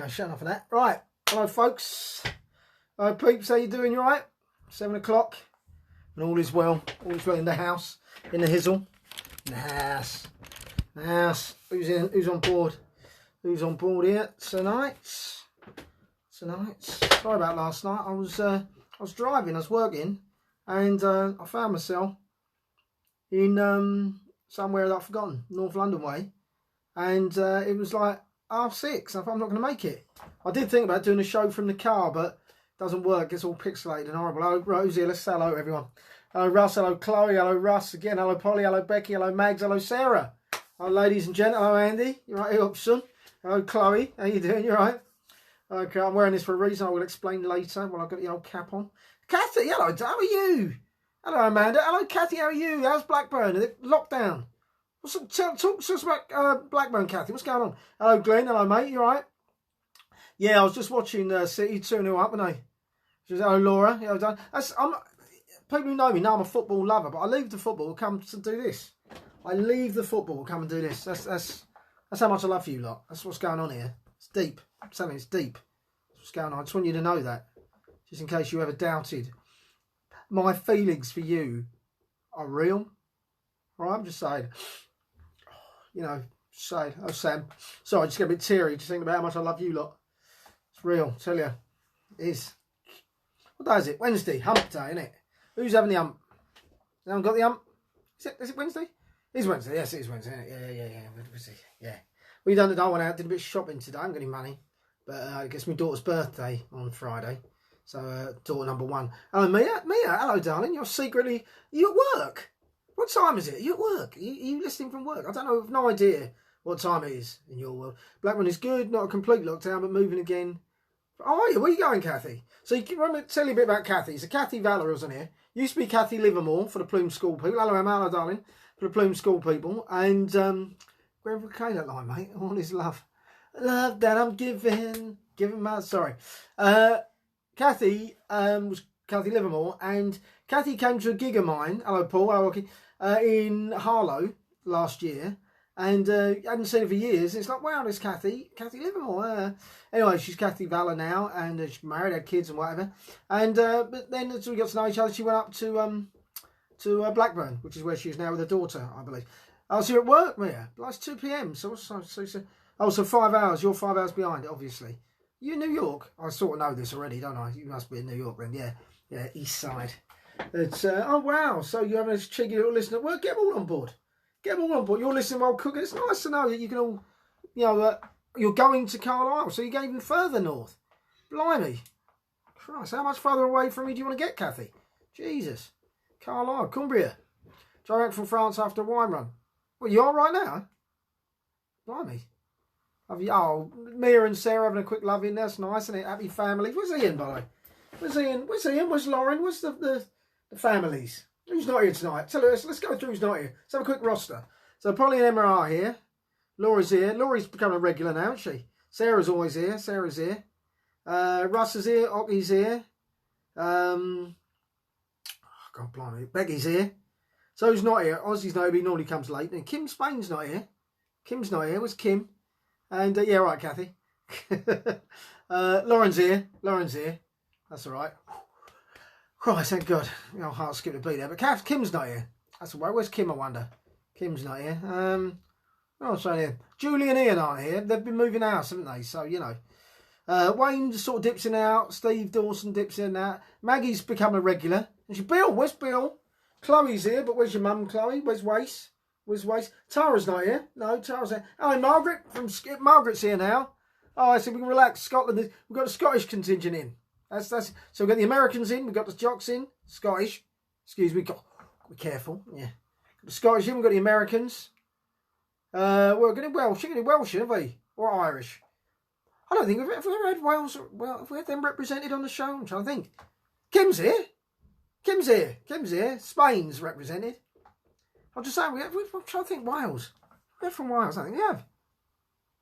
Now, shut off of that. Right. Hello, folks. Hello, peeps. How you doing? You all right? 7 o'clock. And all is well. All is well in the house. In the hizzle. In the house. The house. Who's in? Who's on board? Who's on board here tonight? Sorry about last night. I was driving. I was working, and I found myself in somewhere that I've forgotten, North London way, and it was like 6:30. I thought I'm not going to make it. I did think about doing a show from the car, but it doesn't work. It's all pixelated and horrible. Hello, Rosie. Let's say hello, everyone. Hello, Russ. Hello, Chloe. Hello, Russ. Again, hello, Polly. Hello, Becky. Hello, Mags. Hello, Sarah. Hello, ladies and gentlemen. Hello, Andy. You right here, son? Hello, Chloe. How you doing? You right? Okay, I'm wearing this for a reason. I will explain later while I've got the old cap on. Kathy, hello. How are you? Hello, Amanda. Hello, Kathy. How are you? How's Blackburn? Lockdown. Talk to us about Blackburn, Kathy. What's going on? Hello, Glenn. Hello, mate. You all right? Yeah, I was just watching City 2-0 up, weren't I? Hello, Laura. Yeah, done. People who know me know I'm a football lover, but I leave the football, come to do this. I leave the football, come and do this. That's how much I love you lot. That's what's going on here. It's deep. I'm telling you, it's deep. That's what's going on. I just want you to know that, just in case you ever doubted. My feelings for you are real. All right, I'm just saying. You know, say, oh Sam, sorry, I just get a bit teary just thinking about how much I love you lot. It's real, I tell you. It is. What day is it? Wednesday, hump day, isn't it? Who's having the hump? You haven't got the hump? Is it Wednesday? It is Wednesday, yes, it is Wednesday. Yeah. We done I went out, did a bit of shopping today, I haven't got any money. But it's my daughter's birthday on Friday. So, daughter number 1. Hello, Mia. Mia, hello, darling. You're secretly, you at work? What time is it? Are you at work? Are you listening from work? I don't know, I've no idea what time it is in your world. Blackburn is good, not a complete lockdown, but moving again. Oh, are you? Where are you going, Kathy? So, let me tell you a bit about Kathy. So, Kathy Valor is on here. Used to be Kathy Livermore for the Plume School people. Hello, Emma. Hello, darling. For the Plume School people. And, wherever came that line, mate? All is love. Love that I'm giving. Sorry. Kathy was Kathy Livermore, and Kathy came to a gig of mine. Hello, Paul. Hello, okay. In Harlow last year, and hadn't seen her for years. It's like, wow, there's Kathy Livermore. Anyway, she's Kathy Valor now, and she's married, had kids and whatever. And but then as we got to know each other, she went up to Blackburn, which is where she is now with her daughter, I believe. I was here at work, Mia. It's 2 p.m. So 5 hours. You're 5 hours behind, obviously. You in New York? I sort of know this already, don't I? You must be in New York then, yeah, East Side. It's oh wow, so you're having a cheeky little listen at work. Get them all on board. You're listening while cooking. It's nice to know that you can all, you know, you're going to Carlisle, so you go even further north. Blimey, Christ, how much further away from me do you want to get, Kathy? Jesus, Carlisle, Cumbria. Direct from France after a wine run. Well, you are right now. Blimey. Oh, Mia and Sarah having a quick love in. That's nice, isn't it? Happy family. Where's Ian, by the way? Where's Ian? Where's Lauren? Where's the families? Who's not here tonight? Tell us. Let's go through who's not here. Let's have a quick roster. So Polly and Emma are here. Laura's here. Laura's become a regular now, isn't she? Sarah's always here. Sarah's here. Russ is here. Ocky's here. God blimey. Becky's here. So who's not here? Ozzy's not here. He normally comes late. And Kim Spain's not here. Kim's not here. Where's Kim? And yeah, right, Kathy. Lauren's here. That's all right. Christ, thank God. My heart skipped a beat there. But Kim's not here. That's all right. Where's Kim, I wonder? Kim's not here. Oh, sorry. Here. Julie and Ian aren't here. They've been moving house, haven't they? So, you know. Wayne sort of dips in and out. Steve Dawson dips in and out. Maggie's become a regular. And Bill, where's Bill? Chloe's here, but where's your mum, Chloe? Where's Wace? Tara's not here. No, Tara's here. Oh, Margaret Margaret's here now. Oh, I said we can relax. Scotland. We've got a Scottish contingent in. That's. So we've got the Americans in. We've got the Jocks in. Scottish. Excuse me. Be careful. Yeah. Got the Scottish in. We've got the Americans. We're getting Welsh. We're getting Welsh, haven't we? Or Irish. I don't think we've ever had Wales. Well, have we had them represented on the show? I'm trying to think. Kim's here. Spain's represented. I'm just saying, I'm trying to think Wales. We're from Wales, I think we have.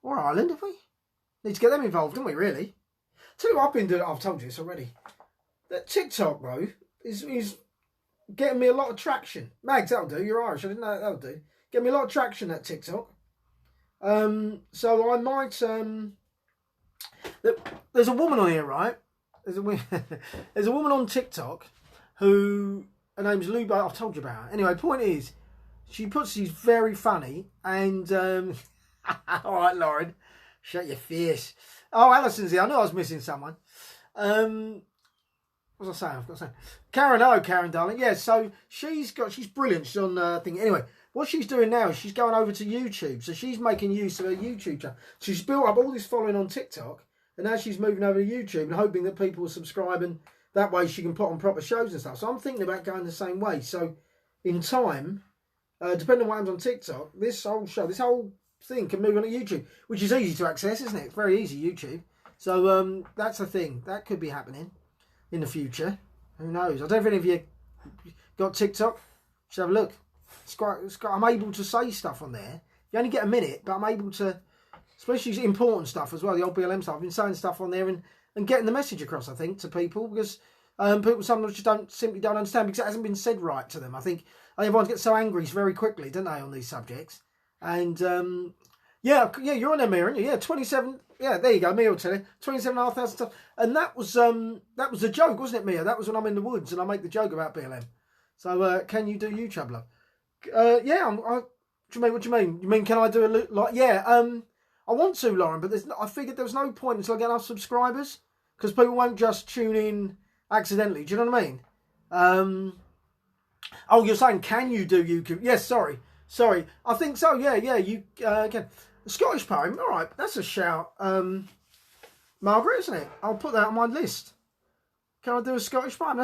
Or Ireland, have we? Need to get them involved, don't we, really? Tell you what I've been doing, I've told you this already. That TikTok, bro, is getting me a lot of traction. Mags, that'll do. You're Irish, I didn't know that'll do. Get me a lot of traction, that TikTok. So I might There's a woman on here, right? There's a woman on TikTok who, her name's Luba. I've told you about her. Anyway, point is, she's very funny, and all right, Lauren, shut your face. Oh, Alison's here. I knew I was missing someone. What was I saying? I've got to say, Karen. Hello, Karen, darling. Yeah, so she's brilliant. She's on thing. Anyway, what she's doing now is she's going over to YouTube. So she's making use of her YouTube channel. So she's built up all this following on TikTok, and now she's moving over to YouTube and hoping that people will subscribe, and that way she can put on proper shows and stuff. So I'm thinking about going the same way. So in time, depending on what happens on TikTok, this whole thing can move on to YouTube, which is easy to access, isn't it? It's very easy, YouTube. So that's a thing. That could be happening in the future. Who knows? I don't know if any of you got TikTok. Just have a look. I'm able to say stuff on there. You only get a minute, but I'm able to, especially important stuff as well, the old BLM stuff. I've been saying stuff on there and getting the message across, I think, to people, because people sometimes just simply don't understand because it hasn't been said right to them. I think everyone gets so angry very quickly, don't they, on these subjects? And yeah, you're on there, Mira, aren't you? Yeah, 27. Yeah, there you go. Mia will tell you 27,500 stuff. And that was a joke, wasn't it, Mia? That was when I'm in the woods and I make the joke about BLM. So can you do YouTube, love? Yeah. What do you mean? You mean can I do yeah? I want to, Lauren, but I figured there was no point until I get enough subscribers, because people won't just tune in accidentally. Do you know what I mean? Oh, you're saying can you do YouTube? Yes, sorry. I think so. Yeah. You can. A Scottish poem. All right, that's a shout. Margaret, isn't it? I'll put that on my list. Can I do a Scottish poem?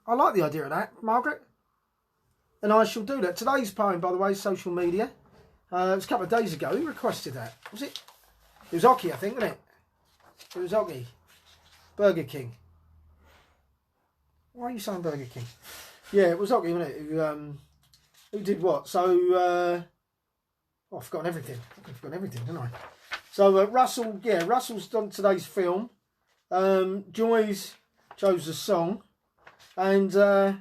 I like the idea of that, Margaret. And I shall do that. Today's poem, by the way, is social media. It was a couple of days ago. Who requested that? Was it? It was Oki, I think, wasn't it? It was Oki. Burger King. Why are you saying Burger King? Yeah, it was Oki, wasn't it? Who did what? So, I've forgotten everything. I've forgotten everything, haven't I? So, Russell's done today's film. Joy's chose the song. And it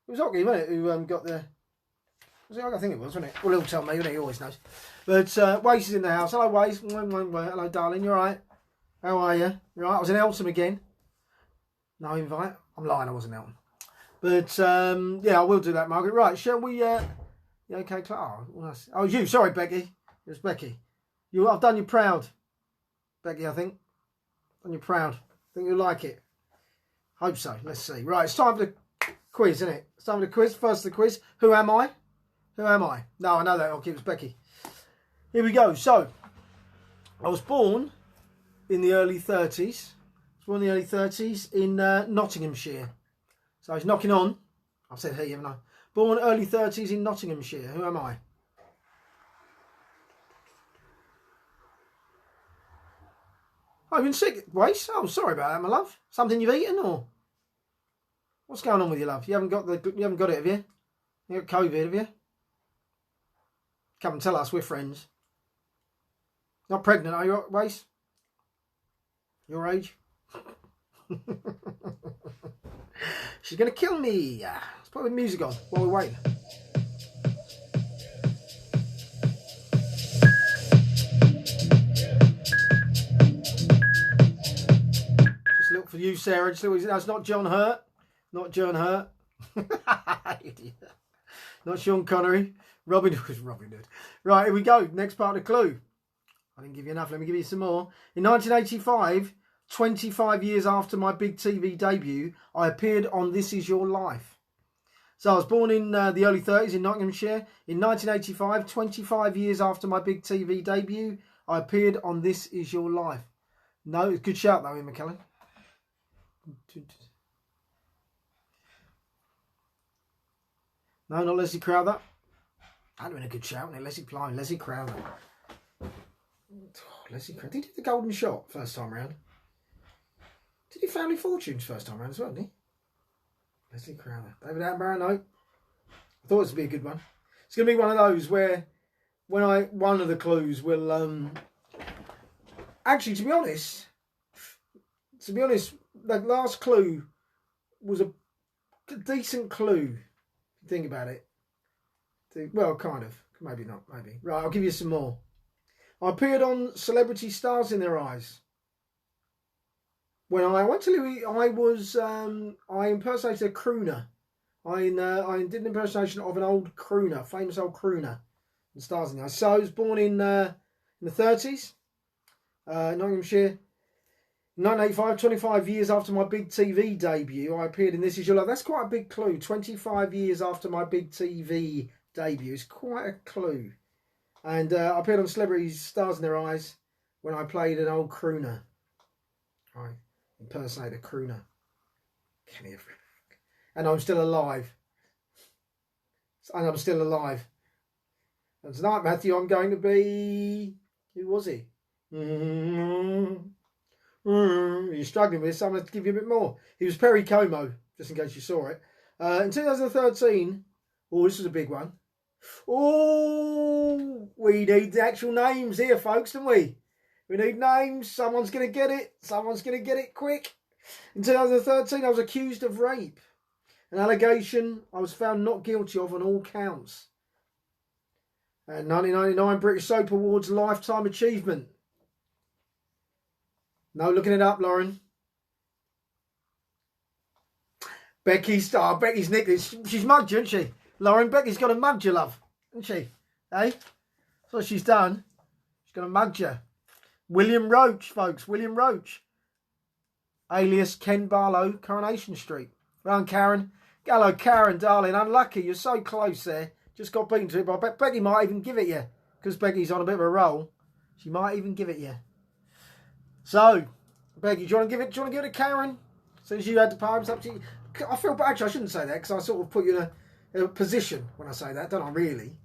was Oki, wasn't it, who got the... Was it? I think it was, wasn't it? Well, he'll tell me, he always knows. But Wace is in the house. Hello, Wace. Hello, darling. You all right? How are you? You all right? I was in Eltham again. No invite. I'm lying, I wasn't Eltham. But, yeah, I will do that, Margaret. Right, shall we... Yeah, okay, oh, you. Sorry, Becky. It was Becky. I've done you proud, Becky, I think. Done you proud. Think you'll like it. Hope so. Let's see. Right, it's time for the quiz, isn't it? It's time for the quiz. First, the quiz. Who am I? Who am I? No, I know that. Okay, it was Becky. Here we go. So, I was born in the early 30s. In Nottinghamshire. So, he's knocking on. I've said he, haven't I? Born early 30s in Nottinghamshire. Who am I? Oh, you've been sick, Wace? Oh, sorry about that, my love. Something you've eaten, or what's going on with you, love? You haven't got it, have you? You got COVID, have you? Come and tell us, we're friends. Not pregnant, are you, Wace? Your age? She's going to kill me. Let's put the music on while we're waiting. Just look for you, Sarah. That's not John Hurt. Not John Hurt. Not Sean Connery. Robin Hood. Right, here we go. Next part of the clue. I didn't give you enough. Let me give you some more. In 1985, 25 years after my big TV debut, I appeared on This Is Your Life. So I was born in the early 30s in Nottinghamshire. In 1985, 25 years after my big TV debut, I appeared on This Is Your Life. No, it's a good shout though, Ian McKellen. No, not Leslie Crowther. That'd have been a good shout, wasn't it? Leslie Crowther. Oh, Leslie Crowther. He did the Golden Shot first time round. Did he Family Fortunes first time round as well, didn't he? Leslie Crowther. David Attenborough, no. I thought it would be a good one. It's going to be one of those where one of the clues will... Actually, to be honest, the last clue was a decent clue. If you think about it. Well, kind of. Maybe not, maybe. Right, I'll give you some more. I appeared on Celebrity Stars in Their Eyes. when I went to Louis, I impersonated a crooner. I did an impersonation of an old crooner, famous old crooner, in Starsinghouse. So I was born in the 30s, Nottinghamshire. 1985, 25 years after my big TV debut, I appeared in This Is Your Life. That's quite a big clue. 25 years after my big TV debut is quite a clue. And I appeared on Celebrities, Stars in Their Eyes, when I played an old crooner. I impersonated a crooner. And I'm still alive. And I'm still alive. And tonight, Matthew, I'm going to be... Who was he? You're struggling with this, so I'm going to give you a bit more. He was Perry Como, just in case you saw it. In 2013, oh, this was a big one. Oh, we need the actual names here, folks, don't we? We need names. Someone's going to get it. Someone's going to get it quick. In 2013, I was accused of rape. An allegation I was found not guilty of on all counts. 1999 British Soap Awards Lifetime Achievement. No looking it up, Lauren. Becky's nicked it. She's mugged you, isn't she? Lauren, Becky's got a mug you, love. Isn't she? Eh? That's what she's done. She's got a mug you. William Roach, folks. William Roach. Alias Ken Barlow, Coronation Street. Well done, Karen. Hello, Karen, darling. Unlucky. You're so close there. Just got beaten to it. But I bet Becky might even give it you. Because Becky's on a bit of a roll. She might even give it you. So, Becky, do you want to give it to Karen? Since you had the poems up to you. I feel bad, actually, I shouldn't say that because I sort of put you in a position when I say that, don't I? Really.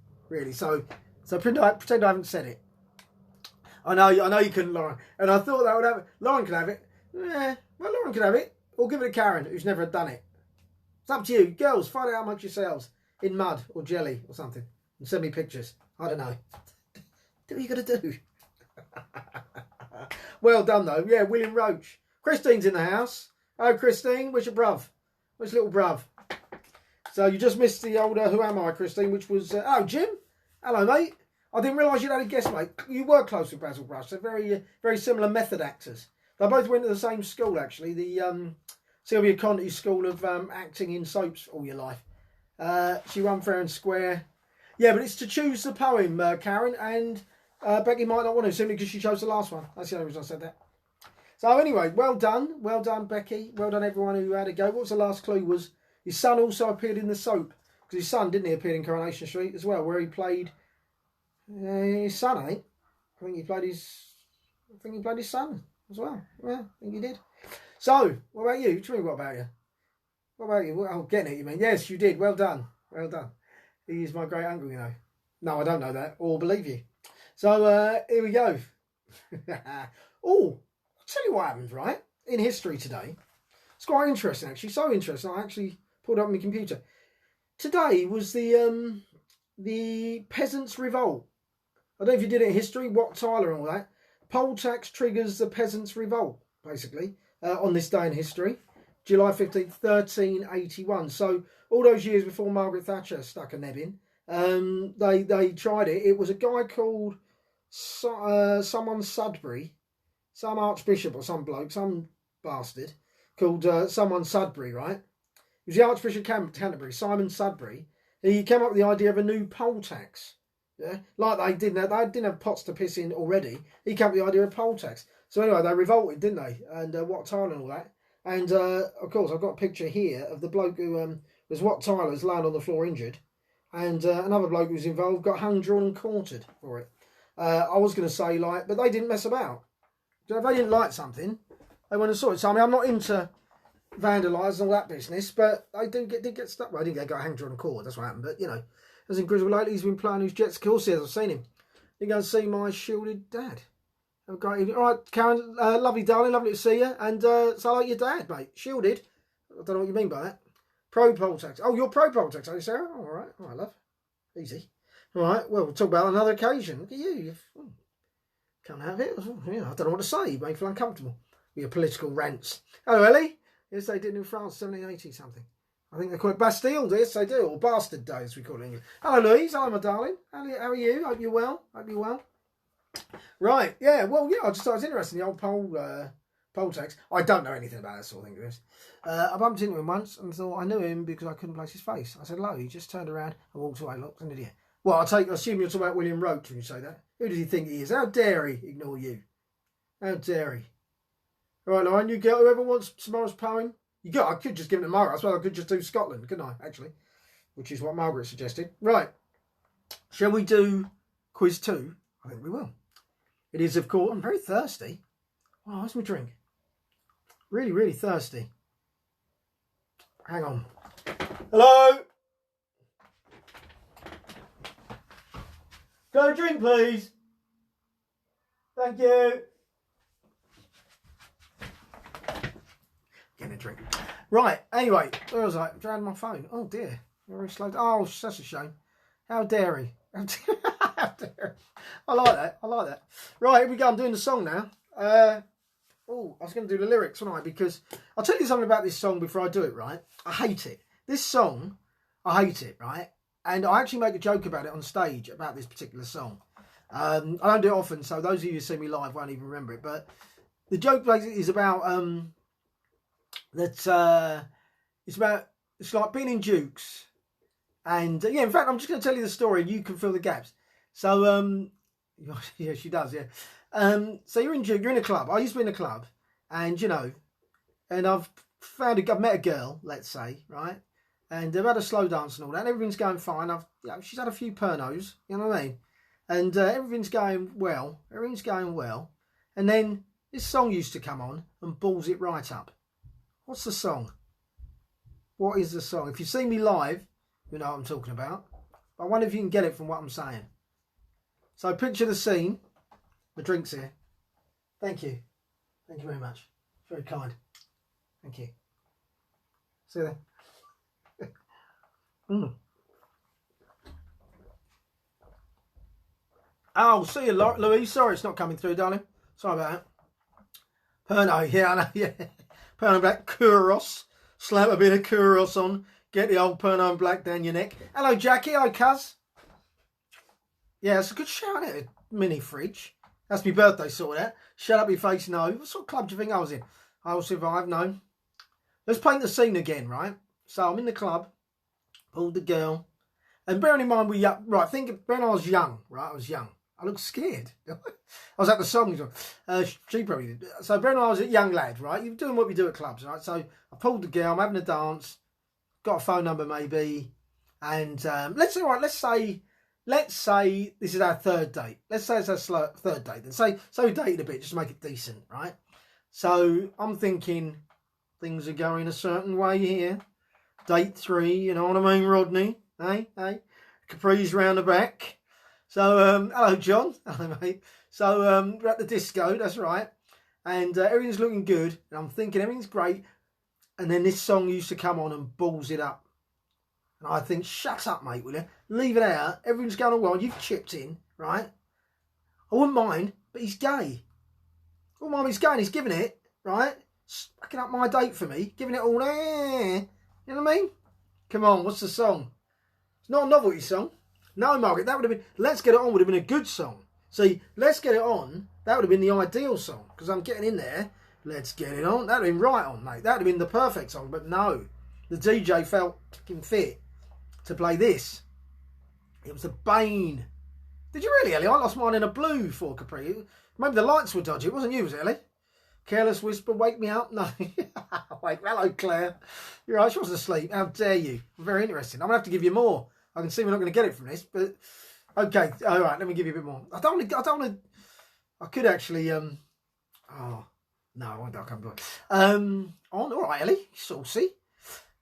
So pretend I haven't said it. I know you couldn't, Lauren. And I thought that would have it. Lauren could have it. Yeah, well, Lauren could have it. Or give it to Karen, who's never done it. It's up to you. Girls, find out amongst yourselves. In mud or jelly or something. And send me pictures. I don't know. Do what you got to do. Well done, though. Yeah, William Roach. Christine's in the house. Oh, Christine, where's your bruv? Where's little bruv? So you just missed the old Who Am I, Christine, which was... oh, Jim. Hello, mate. I didn't realise you'd had a guest, mate. You were close with Basil Brush. They're very, very similar method actors. They both went to the same school, actually. The Sylvia Conti School of Acting in Soaps all your life. She won fair and square. Yeah, but it's to choose the poem, Karen, and... Becky might not want to, simply because she chose the last one. That's the only reason I said that. So anyway, well done, Becky. Well done, everyone who had a go. What was the last clue? Was his son also appeared in the soap? Because his son, didn't he, appear in Coronation Street as well, where he played his son, I think. I think he played his son as well. Yeah, I think he did. So, what about you? What about you? What about you? Well, getting it, you mean? Yes, you did. Well done. He is my great uncle, you know. No, I don't know that, or believe you. So, here we go. Oh, I'll tell you what happened, right? In history today. It's quite interesting, actually. So interesting. I actually pulled up on my computer. Today was the Peasants' Revolt. I don't know if you did it in history, Wat Tyler and all that. Poll tax triggers the Peasants' Revolt, basically, on this day in history. July 15th, 1381. So, all those years before Margaret Thatcher stuck a neb in, they tried it. It was a guy called... someone Sudbury, some archbishop or some bloke, some bastard called someone Sudbury, right? He was the Archbishop of Canterbury, Simon Sudbury. He came up with the idea of a new poll tax. Yeah, like they didn't have pots to piss in already. He came up with the idea of poll tax. So anyway, they revolted, didn't they? And Wat Tyler and all that. And of course, I've got a picture here of the bloke who was Wat Tyler's laying on the floor injured, and another bloke who was involved got hung, drawn, and quartered for it. I was going to say, like, but they didn't mess about. If they didn't like something, they went and saw it. So, I mean, I'm not into vandalising and all that business, but I did get stuck. Well, I didn't get hanged on a cord, that's what happened. But, you know, as in Griswold lately, he's been playing his jet ski. Yes, I've seen him. You go and see my shielded dad. Have a great evening. All right, Karen, lovely, darling, lovely to see you. And so I like your dad, mate. Shielded. I don't know what you mean by that. Pro poll tax. Oh, you're pro poll tax, are you, Sarah? All right, love. Easy. All right, well, we'll talk about another occasion. Look at you. Can't have it. Yeah, I don't know what to say. You make me feel uncomfortable with your political rants. Hello, Ellie. Yes, they did in France, 1780 something. I think they call it Bastille, yes, they do. Or Bastard Day, as we call it in English. Hello, Louise. Hello, my darling. How are you? Hope you're well. Right, yeah. Well, yeah, I just thought it was interesting, the old poll Poltex. I don't know anything about that sort of thing, Chris. I bumped into him once and thought I knew him because I couldn't place his face. I said hello. He just turned around and walked away. Looked an idiot. Well, I assume you're talking about William Roach when you say that. Who does he think he is? How dare he ignore you? How dare he? All right, Lauren, you get whoever wants tomorrow's poem. You got. I could just give it to Margaret. I suppose I could just do Scotland, couldn't I? Actually, which is what Margaret suggested. Right. Shall we do quiz 2? I think we will. It is, of course. I'm very thirsty. Wow, where's my drink? Really, really thirsty. Hang on. Hello? Got a drink, please? Thank you. Getting a drink. Right, anyway, where was I? I'm trying my phone. Oh, dear. Very slow. Oh, that's a shame. How dare he? How dare he? I like that. I like that. Right, here we go. I'm doing the song now. Oh, I was going to do the lyrics, wasn't I? Because I'll tell you something about this song before I do it, right? I hate it. This song, I hate it, right? And I actually make a joke about it on stage, about this particular song. I don't do it often, so those of you who see me live won't even remember it. But the joke basically is about it's like being in Dukes. And yeah, in fact, I'm just going to tell you the story and you can fill the gaps. So, yeah, she does, yeah. So you're in a club. I used to be in a club, and you know, and I've met a girl, let's say, right, and they've had a slow dance and all that, and everything's going fine. She's had a few pernos, you know what I mean, and everything's going well, and then this song used to come on and balls it right up. What's the song? What is the song? If you see me live, you know what I'm talking about. I wonder if you can get it from what I'm saying. So picture the scene. The drink's here. Thank you. Thank you very much. Very kind. Thank you. See you there. Oh, see you, Louise. Sorry it's not coming through, darling. Sorry about that. Pernod, yeah, I know, yeah. Pernod Black, Kouros. Slap a bit of Kouros on. Get the old Pernod Black down your neck. Hello, Jackie. Hi, cuz. Yeah, it's a good shout, isn't it? Mini fridge. That's my birthday, sort of that. Shut up your face, no. What sort of club do you think I was in? I will survive, no. Let's paint the scene again, right? So I'm in the club, pulled the girl. And bearing in mind, right, think when I was young, right? I was young. I looked scared. I was at the songs. She probably did. So bearing in mind, I was a young lad, right? You're doing what we do at clubs, right? So I pulled the girl, I'm having a dance, got a phone number maybe. And let's say this is our third date. Let's say it's our third date. Then say we dated a bit just to make it decent, right? So I'm thinking things are going a certain way here. Date 3, you know what I mean, Rodney? Hey. Capri's round the back. So hello, John. Hello, mate. So we're at the disco. That's right. And everything's looking good. And I'm thinking everything's great. And then this song used to come on and balls it up. And I think, shut up, mate, will you? Leave it out. Everything's going on well. You've chipped in, right? I wouldn't mind, but he's gay. I wouldn't mind, he's gay and he's giving it, right? Backing up my date for me. Giving it all there. You know what I mean? Come on, what's the song? It's not a novelty song. No, Margaret, that would have been, Let's Get It On would have been a good song. See, Let's Get It On, that would have been the ideal song. Because I'm getting in there. Let's Get It On. That would have been right on, mate. That would have been the perfect song. But no, the DJ felt fucking fit to play this. It was the bane. Did you really, Ellie? I lost mine in a blue for Capri. Maybe the lights were dodgy. It wasn't you, was it, Ellie? Careless whisper, wake me up. No. Wait, hello, Claire. You're right, she wasn't asleep. How dare you? Very interesting. I'm going to have to give you more. I can see we're not going to get it from this, but okay. All right, let me give you a bit more. I don't want to. I could actually. Oh no, I can't do it. All right, Ellie, saucy.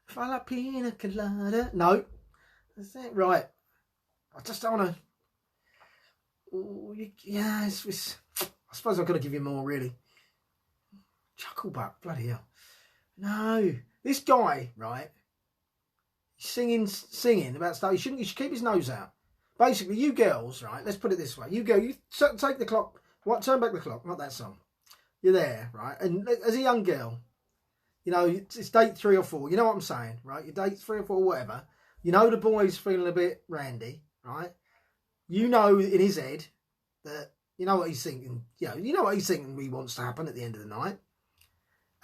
Fala pina colada. No. Is that right? I just don't want to. Oh, yeah, I suppose I've got to give you more, really. Chucklebutt, bloody hell. No, this guy, right? Singing about stuff. He should keep his nose out. Basically, you girls, right? Let's put it this way. You take the clock. Turn back the clock. Not that song. You're there, right? And as a young girl, you know, it's date 3 or 4. You know what I'm saying, right? Your date 3 or 4, whatever. You know the boy's feeling a bit randy, right? You know in his head that, you know what he's thinking. You know what he's thinking he wants to happen at the end of the night.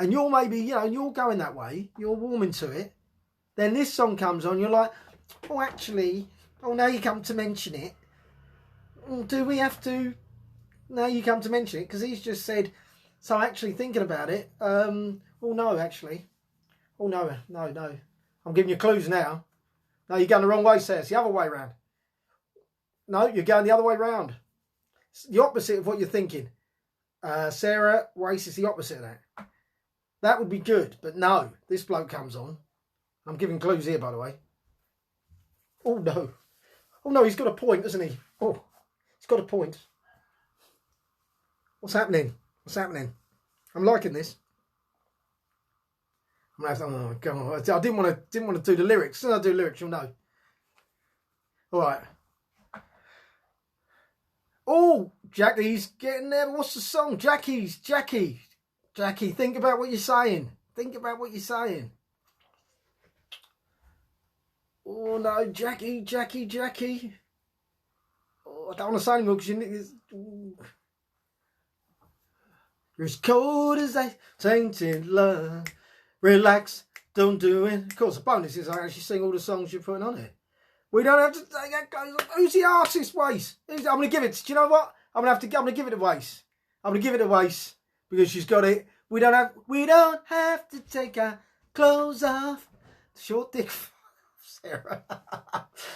and you're maybe, you know, you're going that way, you're warming to it, then this song comes on, you're like, oh, actually, oh, now you come to mention it. Do we have to? Now you come to mention it, because he's just said, so actually thinking about it, oh, no, actually. Oh, no. I'm giving you clues now. No, you're going the wrong way, Sarah. It's the other way round. No, you're going the other way round. It's the opposite of what you're thinking. Sarah Wace is the opposite of that. That would be good, but no. This bloke comes on. I'm giving clues here, by the way. Oh, no. Oh, no, he's got a point, hasn't he? Oh, he's got a point. What's happening? What's happening? I'm liking this. I'm gonna have to, oh, come on. I didn't want to do the lyrics. As soon as I do lyrics, you'll know. All right. Oh, Jackie's getting there. What's the song? Jackie. Think about what you're saying. Think about what you're saying. Oh no, Jackie. Oh, I don't want to say anymore because you're as cold as ice, tainted love. Relax, don't do it. Of course, the bonus is I actually sing all the songs you're putting on it. We don't have to take that clothes off. Who's the artist, Wace? I'm going to give it. Do you know what? I'm going to give it to Wace. I'm going to give it to Wace because she's got it. We don't have to take our clothes off. Short dick, Sarah,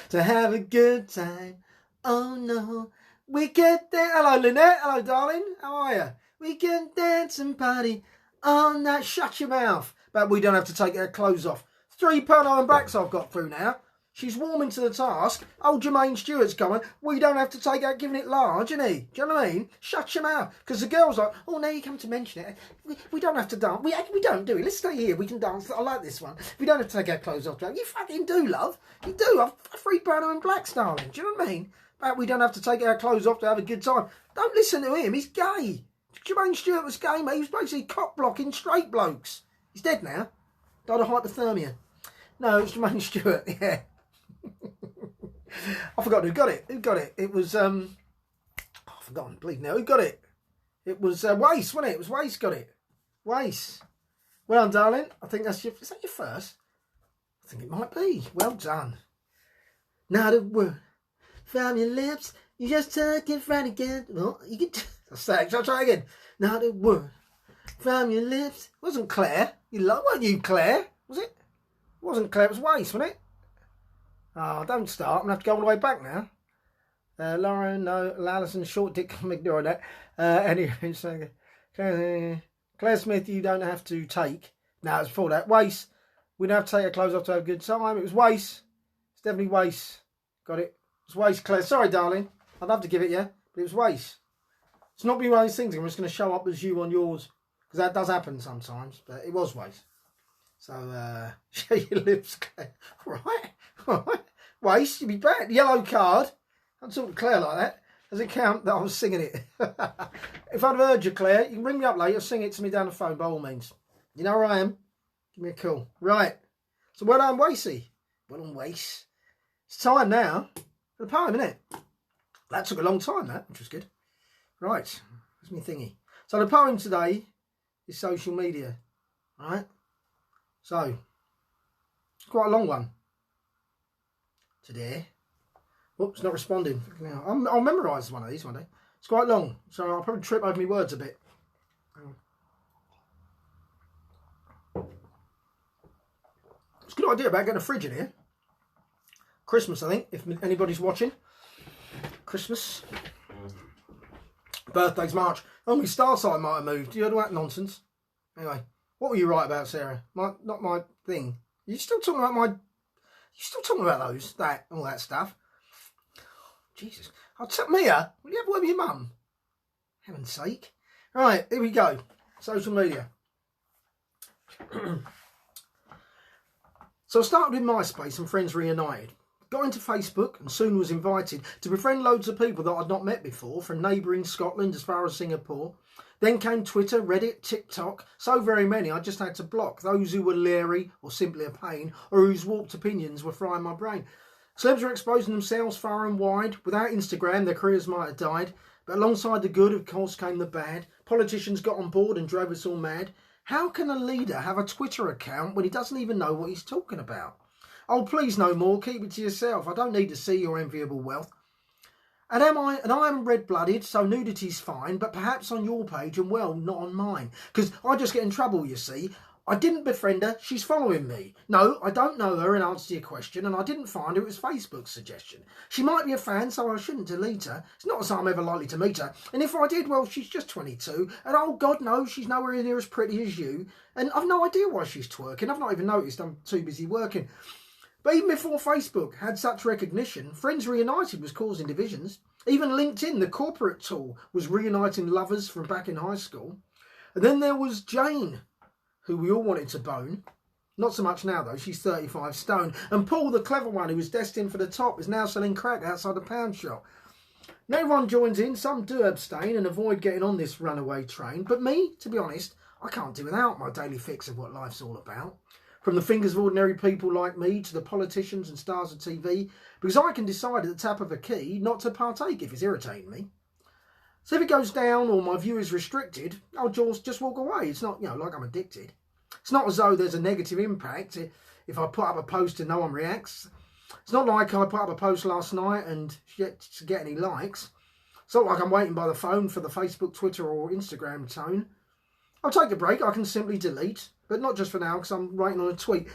to have a good time. Oh no, we can dance. Hello, Lynette. Hello, darling. How are you? We can dance and party on that. Shut your mouth. But we don't have to take our clothes off. 3 Pernod and Blacks I've got through now. She's warming to the task. Old Jermaine Stewart's going. We don't have to take out giving it large, isn't he? Do you know what I mean? Shut your mouth. Because the girl's like, oh, now you come to mention it. We don't have to dance. We don't, do we? Let's stay here. We can dance. I like this one. We don't have to take our clothes off. You fucking do, love. You do. I've 3 Pernod and Blacks, darling. Do you know what I mean? But we don't have to take our clothes off to have a good time. Don't listen to him. He's gay. Jermaine Stewart was gay, mate. He was basically cock blocking straight blokes. He's dead now. Died of hypothermia. No, it's Jermaine Stewart, yeah. I forgot who got it. Who got it? It was, I've forgotten, bleed now. Who got it? It was Wace, wasn't it? It was Wace got it. Wace. Well done, darling. I think that's is that your first? I think it might be. Well done. Not a word from your lips. You just took it right again. Well, you can... I'll try again. Not a word from your lips. It wasn't Claire. Weren't you, Claire? Was it? It wasn't Claire. It was Wace, wasn't it? Oh, don't start. I'm going to have to go all the way back now. Lauren, no. Alison, short dick. I'm ignoring that. Anyway, so, Claire Smith, you don't have to take. No, it's before that. Wace. We don't have to take our clothes off to have a good time. It was Wace. It's definitely Wace. Got it. It's Wace, Claire. Sorry, darling. I'd love to give it you, but it was Wace. It's not be one of those things. I'm just going to show up as you on yours. Because that does happen sometimes. But it was Wace. So, show your lips, Claire. Right. Wace, you'd be back. Yellow card. Don't talk to Claire like that. Does it count that I was singing it? If I'd heard you, Claire, you can ring me up later. Sing it to me down the phone by all means. You know where I am. Give me a call. Right. So well done, Wacey. Well done, Wace. It's time now for the poem, isn't it? That took a long time, that, which was good. Right. That's me thingy. So the poem today is social media. Right. So, it's quite a long one today. Oops, not responding. I'll memorise one of these one day. It's quite long, so I'll probably trip over my words a bit. It's a good idea about getting a fridge in here. Christmas, I think, if anybody's watching. Christmas. Birthday's March. Oh, my star sign might have moved. You heard all that nonsense? Anyway, what were you right about, Sarah? Not my thing. You're still talking about my... You're still talking about all that stuff. Jesus. I'll tell Mia, will you have a word with your mum? Heaven's sake. Right, here we go. Social media. So I started with MySpace and Friends Reunited. Got into Facebook and soon was invited to befriend loads of people that I'd not met before, from neighbouring Scotland as far as Singapore. Then came Twitter, Reddit, TikTok. So very many I just had to block those who were leery or simply a pain, or whose warped opinions were frying my brain. Celebs were exposing themselves far and wide. Without Instagram, their careers might have died. But alongside the good, of course, came the bad. Politicians got on board and drove us all mad. How can a leader have a Twitter account when he doesn't even know what he's talking about? Oh, please no more. Keep it to yourself. I don't need to see your enviable wealth. And I am red-blooded, so nudity's fine, but perhaps on your page and, well, not on mine. Because I just get in trouble, you see. I didn't befriend her, she's following me. No, I don't know her in answer to your question, and I didn't find her, it was Facebook's suggestion. She might be a fan, so I shouldn't delete her. It's not as I'm ever likely to meet her. And if I did, well, she's just 22, and oh, God knows she's nowhere near as pretty as you. And I've no idea why she's twerking. I've not even noticed, I'm too busy working. But even before Facebook had such recognition, Friends Reunited was causing divisions. Even LinkedIn, the corporate tool, was reuniting lovers from back in high school. And then there was Jane, who we all wanted to bone. Not so much now, though. She's 35 stone. And Paul, the clever one, who was destined for the top, is now selling crack outside the pound shop. Now everyone joins in. Some do abstain and avoid getting on this runaway train. But me, to be honest, I can't do without my daily fix of what life's all about. From the fingers of ordinary people like me to the politicians and stars of TV, because I can decide at the tap of a key not to partake if it's irritating me. So if it goes down or my view is restricted, I'll just walk away. It's not, like I'm addicted. It's not as though there's a negative impact if I put up a post and no one reacts. It's not like I put up a post last night and yet to get any likes. It's not like I'm waiting by the phone for the Facebook, Twitter or Instagram tone. I'll take a break. I can simply delete. But not just for now, because I'm writing on a tweet.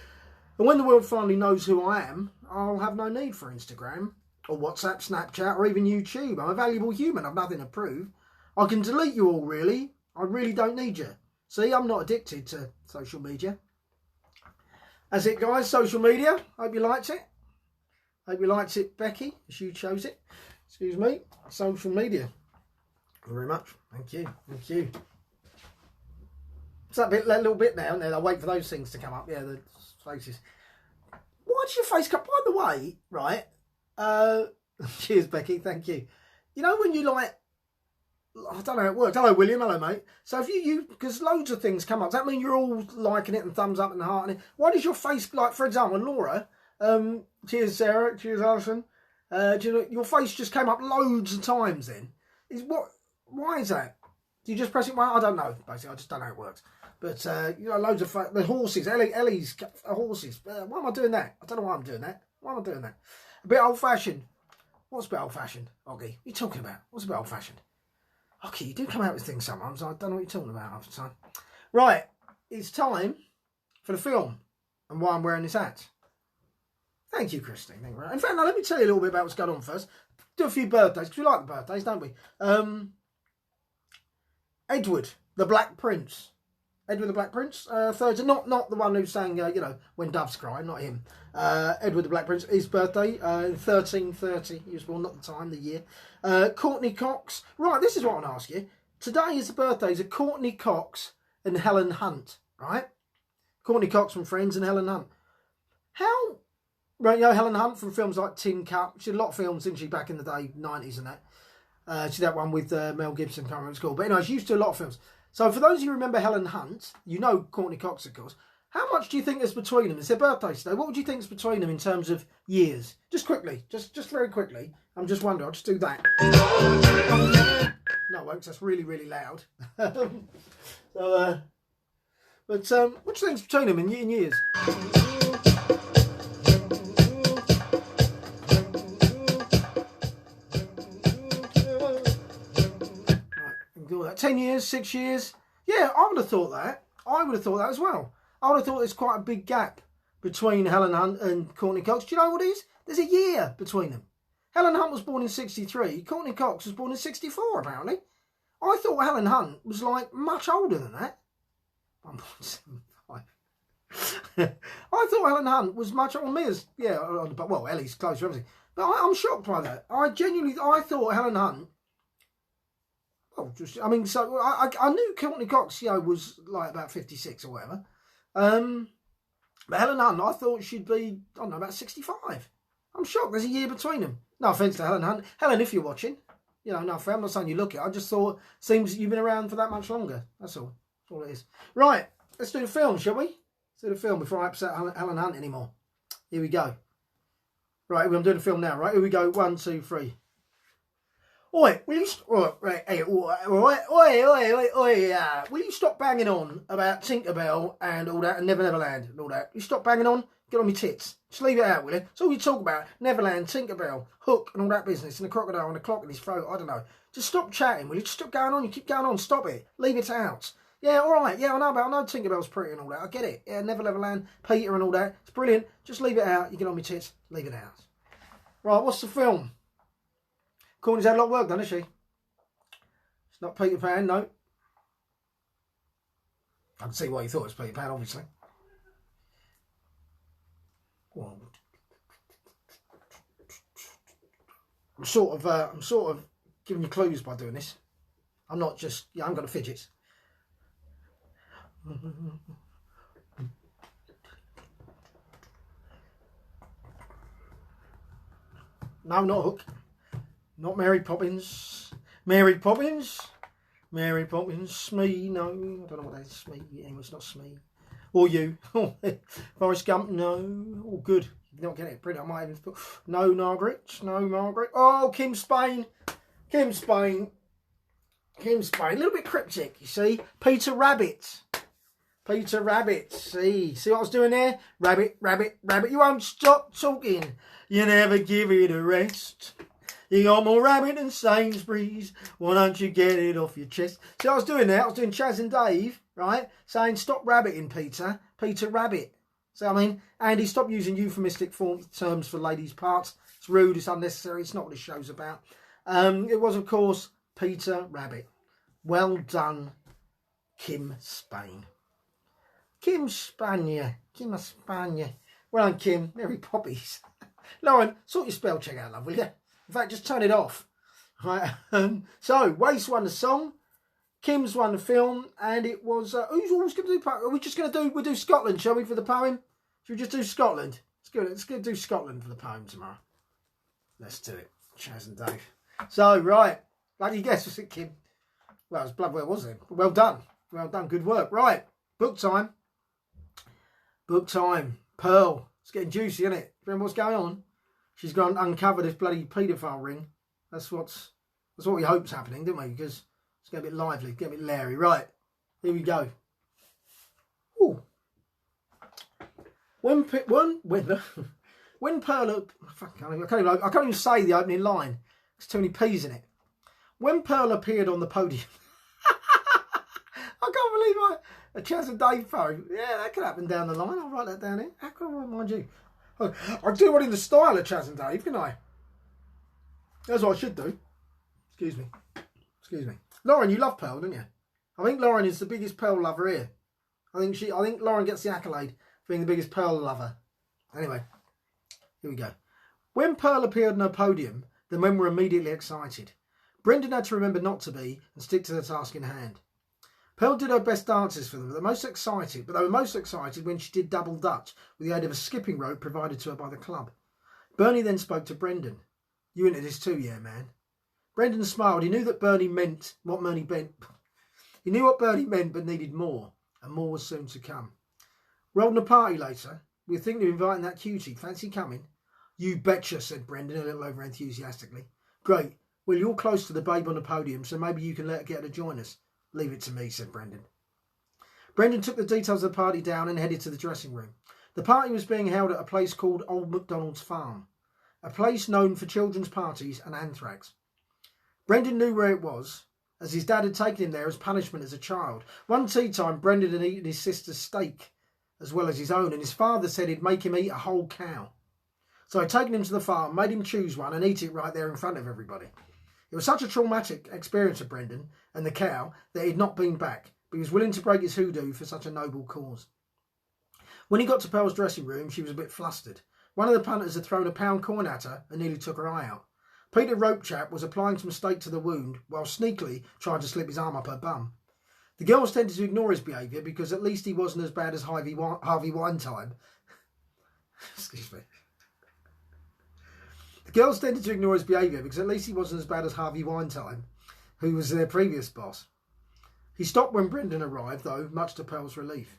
And when the world finally knows who I am, I'll have no need for Instagram, or WhatsApp, Snapchat, or even YouTube. I'm a valuable human. I've nothing to prove. I can delete you all, really. I really don't need you. See, I'm not addicted to social media. That's it, guys. Social media. Hope you liked it. Hope you liked it, Becky, as you chose it. Excuse me. Social media. Thank you very much. Thank you. Thank you. It's that little bit now, and then I wait for those things to come up. Yeah, the faces. Why does your face come? By the way, right? Cheers, Becky. Thank you. You know when you like, I don't know how it works. Hello, William. Hello, mate. So if you because loads of things come up. Does that mean you're all liking it and thumbs up and hearting it? Why does your face, like for example, Laura? Cheers, Sarah. Cheers, Alison. Your face just came up loads of times. Then why is that? Do you just press it? Well, I don't know. Basically, I just don't know how it works. But loads of the horses. Ellie's horses. Why am I doing that? I don't know why I'm doing that. Why am I doing that? A bit old-fashioned. What's a bit old-fashioned, Oggy? What are you talking about? What's a bit old-fashioned? Oggy, you do come out with things sometimes. I don't know what you're talking about half the time. Right, it's time for the film and why I'm wearing this hat. Thank you, Christine. Thank you. In fact, now let me tell you a little bit about what's going on first. Do a few birthdays, because we like the birthdays, don't we? Edward, the Black Prince. Edward the Black Prince, third, not the one who sang, When Doves Cry, not him. Edward the Black Prince, his birthday, 1330, he was born, not the time, the year. Courtney Cox, right, this is what I want to ask you. Today is the birthdays of Courtney Cox and Helen Hunt, right? Courtney Cox from Friends and Helen Hunt. How, right, Helen Hunt from films like Tin Cup, she did a lot of films, didn't she, back in the day, 90s and that. She did that one with Mel Gibson, can't remember what it's called. But anyway, she used to do a lot of films. So for those of you who remember Helen Hunt, you know Courtney Cox, of course. How much do you think there's between them? It's their birthday today. What would you think is between them in terms of years? Just quickly, just very quickly. I'm just wondering. I'll just do that. No, folks, that's really, really loud. But what do you think's between them in years? Right, 10 years, 6 years. Yeah, I would have thought that. I would have thought that as well. I would have thought there's quite a big gap between Helen Hunt and Courtney Cox. Do you know what it is? There's a year between them. Helen Hunt was born in 63. Courtney Cox was born in 64, apparently. I thought Helen Hunt was, like, much older than that. 1.75. I thought Helen Hunt was much older than me. Yeah, well, Ellie's close to everything. But I'm shocked by that. I thought Helen Hunt... Oh, I knew Courtney Cox, was, like, about 56 or whatever. But Helen Hunt, I thought she'd be, I don't know, about 65. I'm shocked. There's a year between them. No offence to Helen Hunt. Helen, if you're watching, no, I'm not saying you look it. I just thought, seems you've been around for that much longer. That's all. That's all it is. Right, let's do the film, shall we? Let's do the film before I upset Helen Hunt anymore. Here we go. Right, I'm doing the film now, right? Here we go. 1, 2, 3. Oi, will you will you stop banging on about Tinkerbell and all that and Never Neverland and all that? You stop banging on, get on my tits. Just leave it out, will you? It's all you talk about. Neverland, Tinkerbell, Hook and all that business and the crocodile and the clock in his throat. I don't know. Just stop chatting, will you? Just stop going on. You keep going on. Stop it. Leave it out. Yeah, all right. Yeah, I know Tinkerbell's pretty and all that. I get it. Yeah, Never Neverland, Peter and all that. It's brilliant. Just leave it out. You get on my tits. Leave it out. Right, what's the film? Courtney's had a lot of work done, hasn't she? It's not Peter Pan, no. I can see why you thought it was Peter Pan, obviously. Well, I'm sort of giving you clues by doing this. I'm not just, yeah, I'm going to fidgets. No, not Hook. Not Mary Poppins. Mary Poppins. Mary Poppins. Smee. No. I don't know what that is. Smee. Yeah, it's not Smee. Or you. Forrest Gump. No. Oh, good. You're not getting it. Brilliant. I might even put. No, Margaret. No, Margaret. Oh, Kim Spain. Kim Spain. Kim Spain. A little bit cryptic, you see. Peter Rabbit. Peter Rabbit. See what I was doing there? Rabbit, rabbit, rabbit. You won't stop talking. You never give it a rest. You got more rabbit than Sainsbury's. Why don't you get it off your chest? See what I was doing there? I was doing Chaz and Dave, right? Saying, stop rabbiting, Peter. Peter Rabbit. See what I mean? Andy, stop using euphemistic terms for ladies' parts. It's rude, it's unnecessary. It's not what this show's about. It was, of course, Peter Rabbit. Well done, Kim Spain. Kim Spania. Kim Spania. Well done, Kim. Mary Poppies. Lauren, sort your spell check out, love, will you? In fact, just turn it off. Right. So, Waste won the song. Kim's won the film. And it was... who's always going to do... Are we just going to do... We'll do Scotland, shall we, for the poem? Should we just do Scotland? Let's go do Scotland for the poem tomorrow. Let's do it. Chaz and Dave. So, right. How do you guess? Was it Kim? Well, it was blood well, wasn't it? Well done. Well done. Good work. Right. Book time. Book time. Pearl. It's getting juicy, isn't it? Remember what's going on? She's gone and uncovered this bloody paedophile ring. That's what we hope's happening, didn't we? Because it's getting a bit lively, getting a bit leery. Right, here we go. Ooh. When Pearl, I can't even say the opening line. There's too many P's in it. When Pearl appeared on the podium, I can't believe a Chaz and Dave poem. Yeah, that could happen down the line. I'll write that down here. How can I remind you? I do one in the style of Chaz and Dave, can I? That's what I should do. Excuse me. Excuse me. Lauren, you love Pearl, don't you? I think Lauren is the biggest Pearl lover here. I think Lauren gets the accolade for being the biggest Pearl lover. Anyway, here we go. When Pearl appeared on her podium, the men were immediately excited. Brendan had to remember not to be and stick to the task in hand. Pearl did her best dances for them, but they were most excited when she did double Dutch with the aid of a skipping rope provided to her by the club. Bernie then spoke to Brendan. You into this too, yeah, man? Brendan smiled. He knew that Bernie meant what Bernie meant. He knew what Bernie meant, but needed more, and more was soon to come. We're holding a party later. We're thinking of inviting that cutie. Fancy coming? You betcha, said Brendan a little over enthusiastically. Great. Well, you're close to the babe on the podium, so maybe you can let her get her to join us. Leave it to me, said Brendan. Brendan took the details of the party down and headed to the dressing room. The party was being held at a place called Old MacDonald's Farm, a place known for children's parties and anthrax. Brendan knew where it was, as his dad had taken him there as punishment as a child. One tea time, Brendan had eaten his sister's steak, as well as his own, and his father said he'd make him eat a whole cow. So I'd taken him to the farm, made him choose one, and eat it right there in front of everybody. It was such a traumatic experience for Brendan and the cow that he'd not been back, but he was willing to break his hoodoo for such a noble cause. When he got to Pearl's dressing room, she was a bit flustered. One of the punters had thrown a pound coin at her and nearly took her eye out. Peter Ropechap was applying some steak to the wound while sneakily trying to slip his arm up her bum. The girls tended to ignore his behaviour because at least he wasn't as bad as Harvey Weinstein. Excuse me. The girls tended to ignore his behaviour because at least he wasn't as bad as Harvey Weinstein, who was their previous boss. He stopped when Brendan arrived, though, much to Pearl's relief.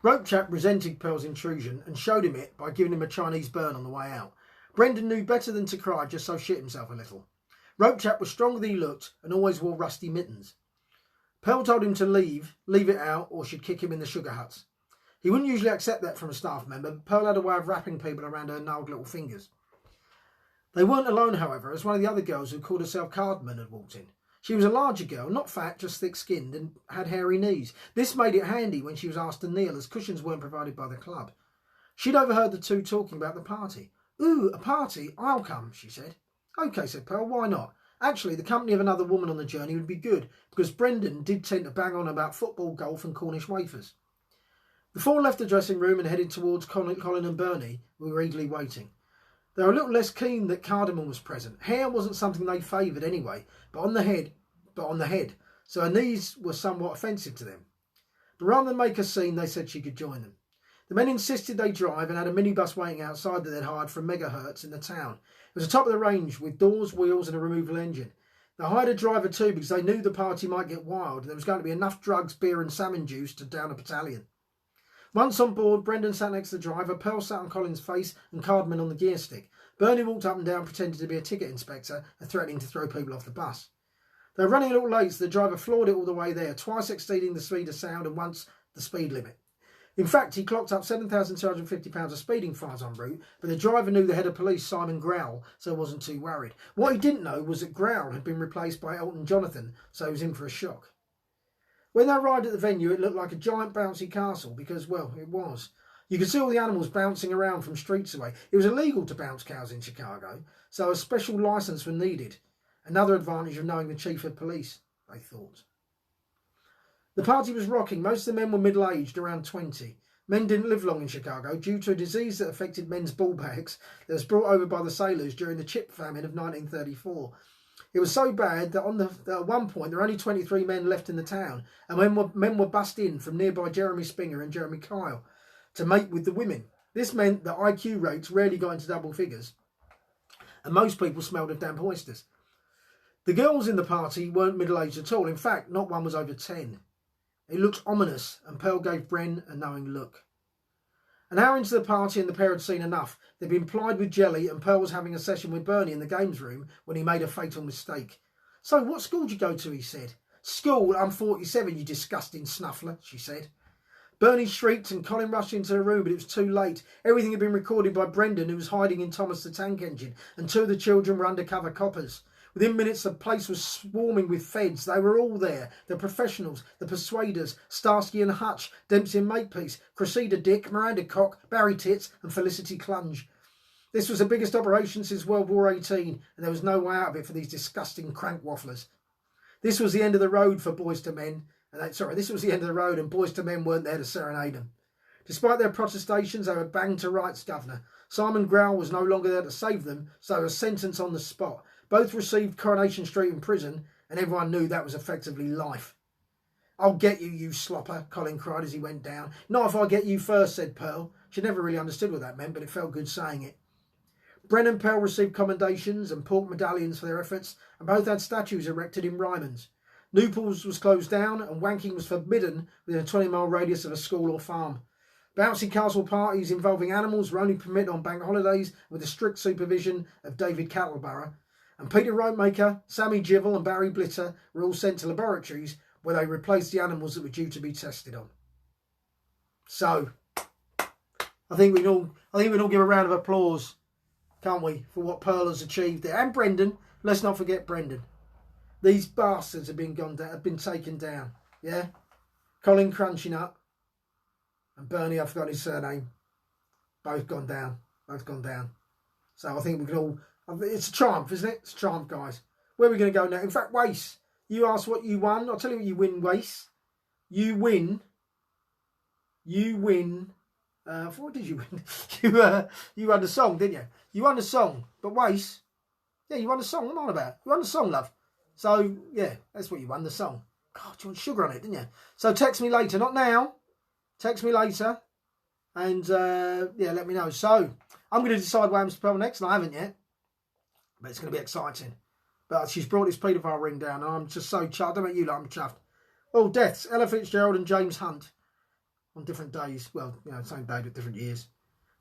Ropechap resented Pearl's intrusion and showed him it by giving him a Chinese burn on the way out. Brendan knew better than to cry, just so shit himself a little. Ropechap was stronger than he looked and always wore rusty mittens. Pearl told him to leave it out, or she'd kick him in the sugar huts. He wouldn't usually accept that from a staff member, but Pearl had a way of wrapping people around her gnarled little fingers. They weren't alone, however, as one of the other girls who called herself Cardamon had walked in. She was a larger girl, not fat, just thick-skinned, and had hairy knees. This made it handy when she was asked to kneel, as cushions weren't provided by the club. She'd overheard the two talking about the party. "Ooh, a party? I'll come," she said. "OK," said Pearl, "why not? Actually, the company of another woman on the journey would be good, because Brendan did tend to bang on about football, golf and Cornish wafers." The four left the dressing room and headed towards Colin and Bernie, who were eagerly waiting. They were a little less keen that Cardamon was present. Hair wasn't something they favoured anyway, but on the head, so her knees were somewhat offensive to them. But rather than make a scene, they said she could join them. The men insisted they drive and had a minibus waiting outside that they'd hired from Megahertz in the town. It was a top of the range with doors, wheels and a removal engine. They hired a driver too because they knew the party might get wild and there was going to be enough drugs, beer and salmon juice to down a battalion. Once on board, Brendan sat next to the driver, Pearl sat on Colin's face and Cardamon on the gear stick. Bernie walked up and down pretending to be a ticket inspector and threatening to throw people off the bus. They were running a little late, so the driver floored it all the way there, twice exceeding the speed of sound and once the speed limit. In fact, he clocked up £7,250 of speeding fines en route, but the driver knew the head of police, Simon Growl, so wasn't too worried. What he didn't know was that Growl had been replaced by Elton Jonathan, so he was in for a shock. When they arrived at the venue, it looked like a giant bouncy castle because, well, it was. You could see all the animals bouncing around from streets away. It was illegal to bounce cows in Chicago, so a special licence was needed. Another advantage of knowing the chief of police, they thought. The party was rocking. Most of the men were middle-aged, around 20. Men didn't live long in Chicago due to a disease that affected men's ball bags that was brought over by the sailors during the chip famine of 1934. It was so bad that at one point there were only 23 men left in the town, and men were bussed in from nearby Jeremy Springer and Jeremy Kyle to mate with the women. This meant that IQ rates rarely got into double figures, and most people smelled of damp oysters. The girls in the party weren't middle-aged at all. In fact, not one was over 10. It looked ominous, and Pearl gave Bren a knowing look. An hour into the party and the pair had seen enough. They'd been plied with jelly and Pearl was having a session with Bernie in the games room when he made a fatal mistake. "So, what school did you go to?" he said. "School? I'm 47, you disgusting snuffler," she said. Bernie shrieked and Colin rushed into the room, but it was too late. Everything had been recorded by Brendan, who was hiding in Thomas the Tank Engine, and two of the children were undercover coppers. Within minutes, the place was swarming with feds. They were all there. The professionals, the persuaders, Starsky and Hutch, Dempsey and Makepeace, Cressida Dick, Miranda Cock, Barry Tits and Felicity Clunge. This was the biggest operation since World War XVIII, and there was no way out of it for these disgusting crank wafflers. This was the end of the road for Boys to Men. This was the end of the road and Boys to Men weren't there to serenade them. Despite their protestations, they were banged to rights, Governor. Simon Growl was no longer there to save them, so they were sentenced on the spot. Both received Coronation Street in prison, and everyone knew that was effectively life. "I'll get you, you slopper," Colin cried as he went down. "Not if I get you first," said Pearl. She never really understood what that meant, but it felt good saying it. Bren and Pearl received commendations and pork medallions for their efforts, and both had statues erected in Ryman's. Newpools was closed down, and wanking was forbidden within a 20-mile radius of a school or farm. Bouncy castle parties involving animals were only permitted on bank holidays with the strict supervision of David Cattleborough. And Peter Ropemaker, Sammy Jivel and Barry Blitter were all sent to laboratories where they replaced the animals that were due to be tested on. So, I think we can all give a round of applause, can't we, for what Pearl has achieved there. And Brendan, let's not forget Brendan. These bastards have been taken down. Yeah? Colin Crunching Up and Bernie, I've forgotten his surname. Both gone down. So I think we can all... It's a triumph, isn't it? It's a triumph, guys. Where are we going to go now? In fact, Wace, you asked what you won. I'll tell you what you win, Wace. You win. What did you win? You won the song, didn't you? You won the song. But Wace, yeah, you won the song. What am I on about? You won the song, love. So, yeah, that's what you won, the song. God, you want sugar on it, didn't you? So text me later. Not now. Text me later. And, yeah, let me know. So, I'm going to decide what happens to Pearl next, and I haven't yet. But it's going to be exciting. But she's brought this paedophile ring down, and I'm just so chuffed. I don't know about you, like, I'm chuffed. Oh, deaths. Ella Fitzgerald and James Hunt on different days. Well, you know, same day but different years.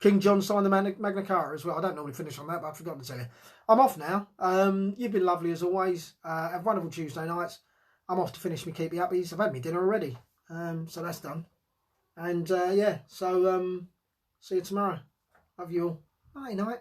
King John signed the Magna Carta as well. I don't normally finish on that, but I've forgotten to tell you. I'm off now. You've been lovely as always. Have wonderful Tuesday nights. I'm off to finish my Keepy Uppies. I've had my dinner already, so that's done. And yeah, so see you tomorrow. Love you all. Night night.